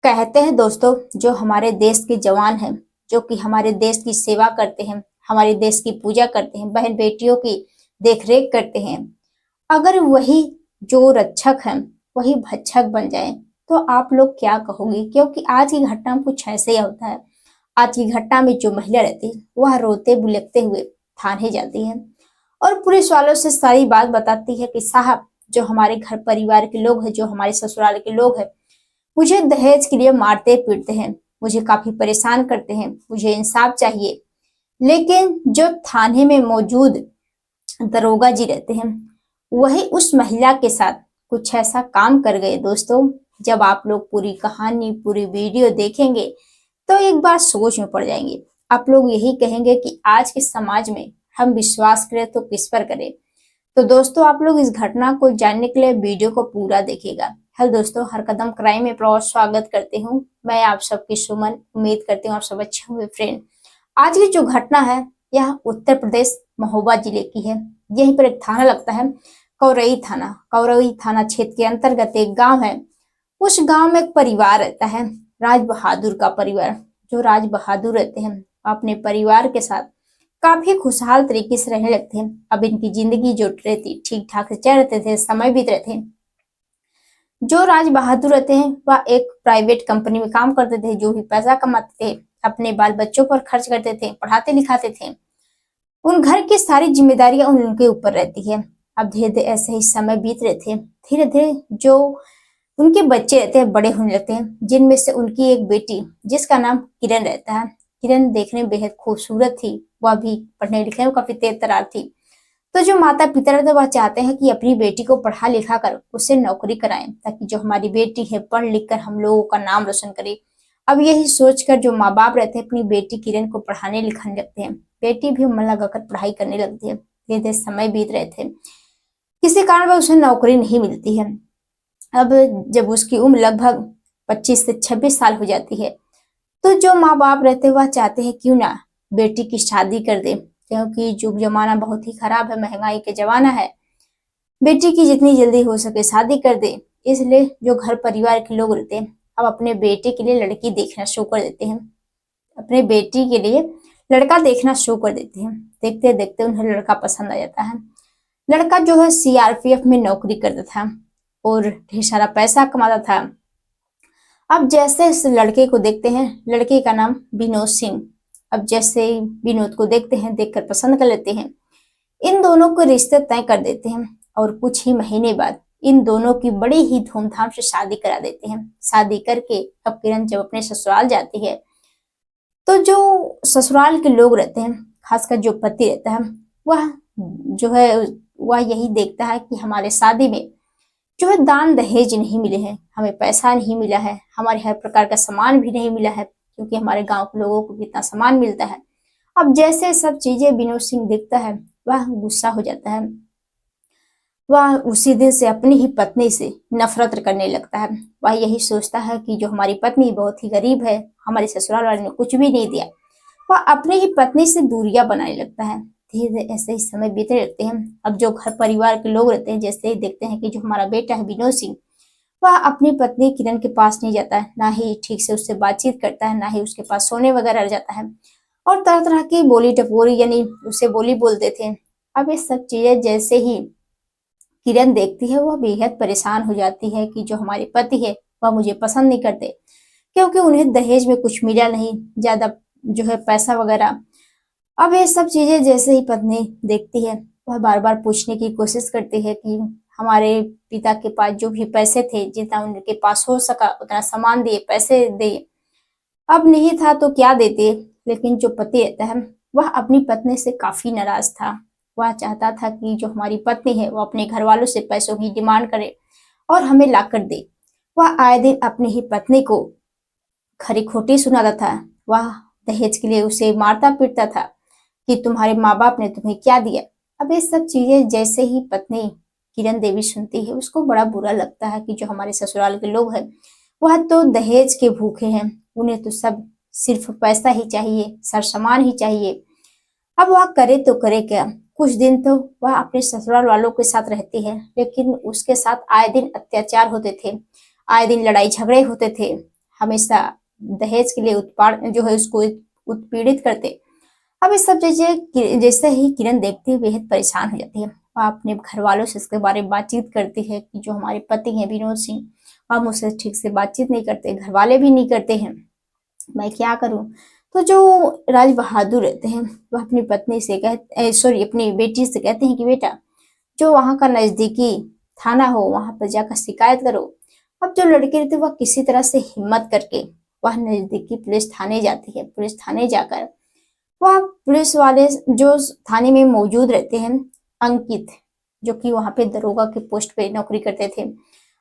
कहते हैं दोस्तों, जो हमारे देश के जवान हैं, जो कि हमारे देश की सेवा करते हैं, हमारे देश की पूजा करते हैं, बहन बेटियों की देखरेख करते हैं, अगर वही जो रक्षक हैं वही भक्षक बन जाए तो आप लोग क्या कहोगे? क्योंकि आज की घटना में कुछ ऐसे ही होता है। आज की घटना में जो महिला रहती है वह रोते बिलखते हुए थाने जाती है और पुलिस वालों से सारी बात बताती है कि साहब, जो हमारे घर परिवार के लोग हैं, जो हमारे ससुराल के लोग हैं, मुझे दहेज के लिए मारते पीटते हैं, मुझे काफी परेशान करते हैं, मुझे इंसाफ चाहिए। लेकिन जो थाने में मौजूद दरोगा जी रहते हैं वही उस महिला के साथ कुछ ऐसा काम कर गए दोस्तों। जब आप लोग पूरी कहानी, पूरी वीडियो देखेंगे तो एक बार सोच में पड़ जाएंगे। आप लोग यही कहेंगे कि आज के समाज में हम विश्वास करें तो किस पर करें। तो दोस्तों, आप लोग इस घटना को जानने के लिए वीडियो को पूरा देखिएगा। हेलो दोस्तों, हर कदम क्राइम में बहुत स्वागत करती हूँ मैं, आप सबकी सुमन। उम्मीद करती हूँ आप सब अच्छे होंगे फ्रेंड। आज की जो घटना है यह उत्तर प्रदेश महोबा जिले की है। यहीं पर एक थाना लगता है, कौरई थाना। कौरई थाना क्षेत्र के अंतर्गत एक गांव है। उस गांव में एक परिवार रहता है, राज बहादुर का परिवार। जो राज बहादुर रहते हैं अपने परिवार के साथ काफी खुशहाल तरीके से रहने लगते हैं। अब इनकी जिंदगी जो रहती ठीक ठाक से चल रहे थे, समय बीत रहे थे। जो राज बहादुर रहते हैं वह एक प्राइवेट कंपनी में काम करते थे, जो भी पैसा कमाते थे अपने बाल बच्चों पर खर्च करते थे, पढ़ाते लिखाते थे। उन घर की सारी जिम्मेदारियां उनके ऊपर रहती है। अब धीरे धीरे ऐसे ही समय बीत रहे थे। धीरे धीरे जो उनके बच्चे रहते हैं बड़े होने लगते हैं, जिनमें से उनकी एक बेटी जिसका नाम किरण रहता है। किरण देखने में बेहद खूबसूरत थी, वह भी पढ़ने लिखने में काफी तेज तरार थी। तो जो माता पिता रहते वह चाहते हैं कि अपनी बेटी को पढ़ा लिखा कर उससे नौकरी कराएं, ताकि जो हमारी बेटी है पढ़ लिख कर हम लोगों का नाम रोशन करे। अब यही सोचकर जो माँ बाप रहते हैं अपनी बेटी किरण को पढ़ाने लिखाने लगते हैं। बेटी भी मन लगाकर पढ़ाई करने लगती है। धीरे धीरे समय बीत रहे थे, किसी कारण वह उसे नौकरी नहीं मिलती है। अब जब उसकी उम्र लगभग 25 से 26 साल हो जाती है तो जो माँ बाप रहते वह चाहते हैं क्यों ना बेटी की शादी कर दे, क्योंकि युग जमाना बहुत ही खराब है, महंगाई के जमाना है। बेटी की जितनी जल्दी हो सके शादी कर दे। इसलिए जो घर परिवार के लोग रहते हैं अब अपने बेटे के लिए लड़की देखना शुरू कर देते हैं। अपने बेटी के लिए लड़का देखना शुरू कर देते हैं। देखते देखते उन्हें लड़का पसंद आ जाता है। लड़का जो है सीआरपीएफ में नौकरी करता था और ढेर सारा पैसा कमाता था। अब जैसे इस लड़के को देखते हैं, लड़के का नाम विनोद सिंह। अब जैसे ही विनोद को देखते हैं, देखकर पसंद कर लेते हैं। इन दोनों को रिश्ते तय कर देते हैं और कुछ ही महीने बाद इन दोनों की बड़ी ही धूमधाम से शादी करा देते हैं। शादी करके अब किरण जब अपने ससुराल जाती है तो जो ससुराल के लोग रहते हैं, खासकर जो पति रहता है, वह जो है वह यही देखता है कि हमारे शादी में जो है दान दहेज नहीं मिले हैं, हमें पैसा नहीं मिला है, हमारे हर प्रकार का सामान भी नहीं मिला है, क्योंकि हमारे गांव के लोगों को कितना सामान मिलता है। अब जैसे सब चीजें विनोद सिंह देखता है वह गुस्सा हो जाता है। वह उसी दिन से अपनी ही पत्नी से नफरत करने लगता है। वह यही सोचता है कि जो हमारी पत्नी बहुत ही गरीब है, हमारे ससुराल वाले ने कुछ भी नहीं दिया। वह अपनी ही पत्नी से दूरियां बनाने लगता है। धीरे धीरे ऐसे ही समय बीतने लगते हैं। अब जो घर परिवार के लोग रहते हैं जैसे ही देखते हैं कि जो हमारा बेटा है विनोद सिंह, वह अपनी पत्नी किरण के पास नहीं जाता है, ना ही ठीक से उससे बातचीत करता है, ना ही उसके पास सोने वगैरह जाता है, और तरह तरह की बोली टपोरी यानी उसे बोली बोलते थे। अब ये सब चीजें जैसे ही किरण देखती है वह बेहद परेशान हो जाती है कि जो हमारे पति है वह मुझे पसंद नहीं करते, क्योंकि उन्हें दहेज में कुछ मिला नहीं, ज्यादा जो है पैसा वगैरह। अब ये सब चीजें जैसे ही पत्नी देखती है वह बार बार पूछने की कोशिश करती है कि हमारे पिता के पास जो भी पैसे थे, जितना उनके पास हो सका उतना सामान दिए, पैसे दिए। अब नहीं था तो क्या देते। लेकिन जो पति रहता है वह अपनी पत्नी से काफी नाराज था। वह चाहता था कि जो हमारी पत्नी है वो अपने घर वालों से पैसों की डिमांड करे और हमें लाकर दे। वह आए दिन अपनी ही पत्नी को खरी खोटी सुनाता था। वह दहेज के लिए उसे मारता पीटता था कि तुम्हारे माँ बाप ने तुम्हें क्या दिया। अब ये सब चीजें जैसे ही पत्नी किरण देवी सुनती है उसको बड़ा बुरा लगता है कि जो हमारे ससुराल के लोग हैं वह तो दहेज के भूखे हैं, उन्हें तो सब सिर्फ पैसा ही चाहिए, सर सामान ही चाहिए। अब वह करे तो करे क्या। कुछ दिन तो वह अपने ससुराल वालों के साथ रहती है, लेकिन उसके साथ आए दिन अत्याचार होते थे, आए दिन लड़ाई झगड़े होते थे। हमेशा दहेज के लिए उत्पाद जो है उसको उत्पीड़ित करते। अब इस सब चीजें जैसे ही किरण देखती है बेहद परेशान हो जाती है। वह अपने घर वालों से इसके बारे में बातचीत करती है कि जो हमारे पति हैं विनोद सिंह, हम उससे ठीक से बातचीत नहीं करते, घर वाले भी नहीं करते हैं, मैं क्या करूं। तो जो राज बहादुर रहते हैं वह अपनी पत्नी से अपनी बेटी से कहते हैं कि बेटा जो वहां का नजदीकी थाना हो वहां पर जाकर शिकायत करो। अब जो लड़की रहती है वह किसी तरह से हिम्मत करके वह नजदीकी पुलिस थाने जाती है। पुलिस थाने जाकर वह पुलिस वाले जो थाने में मौजूद रहते हैं, अंकित, जो कि वहां पे दरोगा के पोस्ट पे नौकरी करते थे,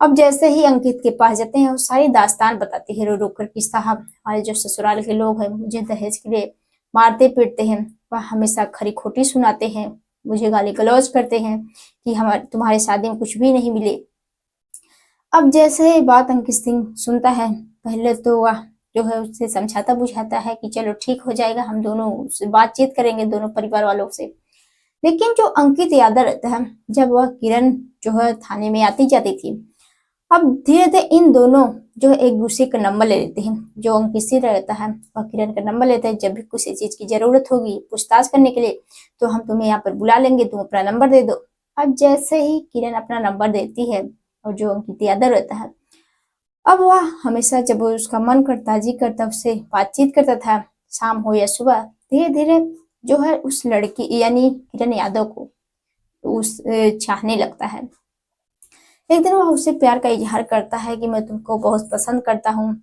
अब जैसे ही अंकित के पास जाते हैं वो सारी दास्तान बताती है रो रो कर कि साहब हमारे जो ससुराल के लोग हैं मुझे दहेज के लिए मारते पीटते हैं, वह हमेशा खरी खोटी सुनाते हैं, मुझे गाली गलौज करते हैं कि हमारे तुम्हारे शादी में कुछ भी नहीं मिले। अब जैसे बात अंकित सिंह सुनता है, पहले तो वह जो है उससे समझाता बुझाता है कि चलो ठीक हो जाएगा, हम दोनों से बातचीत करेंगे दोनों परिवार वालों से। लेकिन जो अंकित यादव रहता है, जब वह किरण जो है थाने में आती जाती थी, अब धीरे धीरे इन दोनों जो है एक दूसरे का नंबर ले लेते हैं। जो अंकित सिंह रहता है वह किरण का नंबर लेता है, जब भी किसी चीज की जरूरत होगी पूछताछ करने के लिए तो हम तुम्हें यहाँ पर बुला लेंगे, तुम अपना नंबर दे दो। अब जैसे ही किरण अपना नंबर देती है और जो अंकित यादव रहता है, अब वह हमेशा जब उसका मन करता जी करता उससे बातचीत करता था, शाम हो या सुबह, धीरे धीरे जो है उस लड़की यानी किरण यादव को उस चाहने लगता है। एक दिन वह उससे प्यार का इजहार करता है कि मैं तुमको बहुत पसंद करता हूँ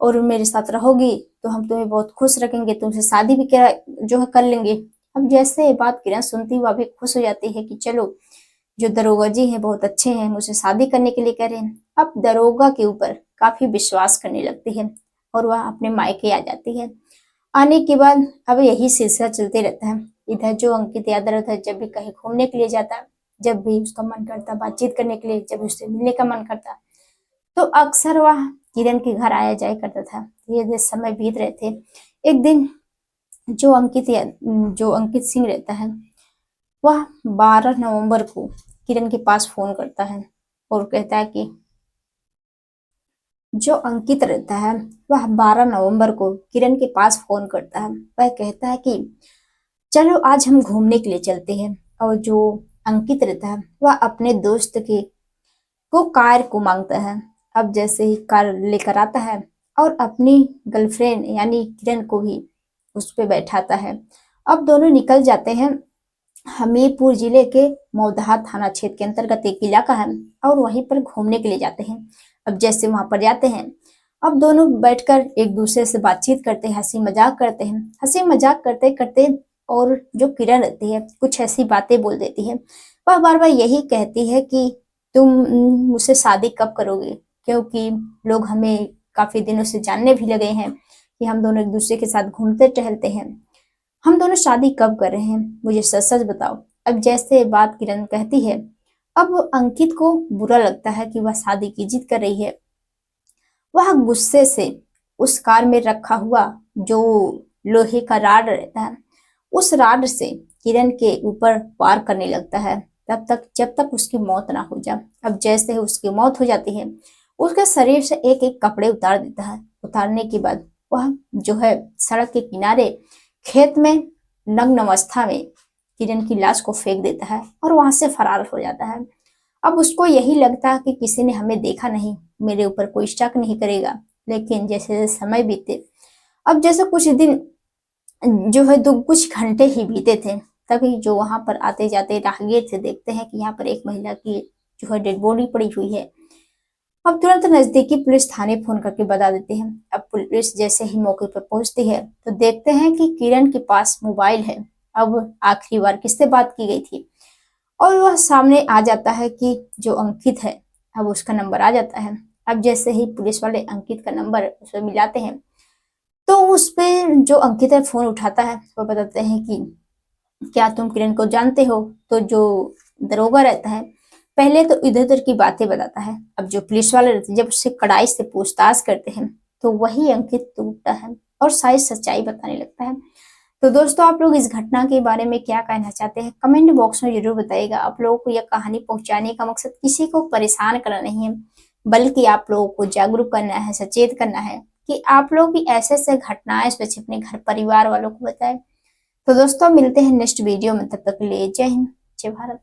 और मेरे साथ रहोगी तो हम तुम्हें बहुत खुश रखेंगे, तुमसे शादी भी जो है कर लेंगे। अब जैसे ये बात किरण सुनती वह भी खुश हो जाती है कि चलो जो दरोगा जी हैं बहुत अच्छे हैं, मुझसे शादी करने के लिए कह रहे हैं। अब दरोगा के ऊपर काफी विश्वास करने लगती है और वह अपने मायके आ जाती है। आने के बाद अब यही सिलसिला चलते रहता है। इधर जो अंकित यादव रहता है जब भी कहीं घूमने के लिए जाता, जब भी उसका मन करता बातचीत करने के लिए, जब उससे मिलने का मन करता, तो अक्सर वह किरण के घर आया जाया करता था। धीरे धीरे समय बीत रहे थे। एक दिन जो अंकित सिंह रहता है वह 12 नवंबर को किरण के पास फोन करता है और कहता है कि जो अंकित रहता है वह 12 नवंबर को किरण के पास फोन करता है। वह कहता है कि चलो आज हम घूमने के लिए चलते हैं। और जो अंकित रहता है वह अपने दोस्त के को कार को मांगता है। अब जैसे ही कार लेकर आता है और अपनी गर्लफ्रेंड यानी किरण को भी उस पर बैठाता है। अब दोनों निकल जाते हैं। हमीरपुर जिले के मौदहा थाना क्षेत्र के अंतर्गत एक इलाका है और वहीं पर घूमने के लिए जाते हैं। अब जैसे वहां पर जाते हैं, अब दोनों बैठकर एक दूसरे से बातचीत करते हैं, हंसी मजाक करते हैं। हंसी मजाक करते करते और जो किरण रहती है कुछ ऐसी बातें बोल देती है। वह बार बार यही कहती है कि तुम मुझसे शादी कब करोगे, क्योंकि लोग हमें काफी दिनों से जानने भी लगे हैं कि हम दोनों एक दूसरे के साथ घूमते टहलते हैं, हम दोनों शादी कब कर रहे हैं, मुझे सच सच बताओ। अब जैसे बात किरण कहती है, अब अंकित को बुरा लगता है कि वह शादी की जिद कर रही है। वह गुस्से से उस कार में रखा हुआ जो लोहे का राड रहता है उस राड से किरण के ऊपर वार करने लगता है, तब तक जब तक उसकी मौत ना हो जाए। अब जैसे ही उसकी मौत हो जाती है उसके शरीर से एक एक कपड़े उतार देता है। उतारने के बाद वह जो है सड़क के किनारे खेत में नग्न अवस्था में किरण की लाश को फेंक देता है और वहां से फरार हो जाता है। अब उसको यही लगता है कि किसी ने हमें देखा नहीं, मेरे ऊपर कोई शक नहीं करेगा। लेकिन जैसे जैसे समय बीते, अब जैसे कुछ दिन जो है कुछ घंटे ही बीते थे, तभी जो वहां पर आते जाते राहगीर थे देखते हैं कि यहाँ पर एक महिला की जो है डेड बॉडी पड़ी हुई है। अब तुरंत नजदीकी पुलिस थाने फोन करके बता देते हैं। अब पुलिस जैसे ही मौके पर पहुंचती है तो देखते हैं कि किरण के पास मोबाइल है। अब आखिरी बार किससे बात की गई थी और वह सामने आ जाता है कि जो अंकित है, अब उसका नंबर आ जाता है। अब जैसे ही पुलिस वाले अंकित का नंबर उसमें मिलाते हैं तो उस पे जो अंकित है फोन उठाता है, वो बताते हैं कि क्या तुम किरण को जानते हो। तो जो दरोगा रहता है पहले तो इधर उधर की बातें बताता है। अब जो पुलिस वाले रहते हैं जब उससे कड़ाई से पूछताछ करते हैं तो वही अंकित टूटता है और सारी सच्चाई बताने लगता है। तो दोस्तों आप लोग इस घटना के बारे में क्या कहना चाहते हैं कमेंट बॉक्स में जरूर बताइएगा। आप लोगों को यह कहानी पहुंचाने का मकसद किसी को परेशान करना नहीं है, बल्कि आप लोगों को जागरूक करना है, सचेत करना है कि आप लोग भी ऐसे ऐसे घटनाएं स्पेशली अपने घर परिवार वालों को बताएं। तो दोस्तों मिलते हैं नेक्स्ट वीडियो में, तब तक के लिए जय हिंद, जय भारत।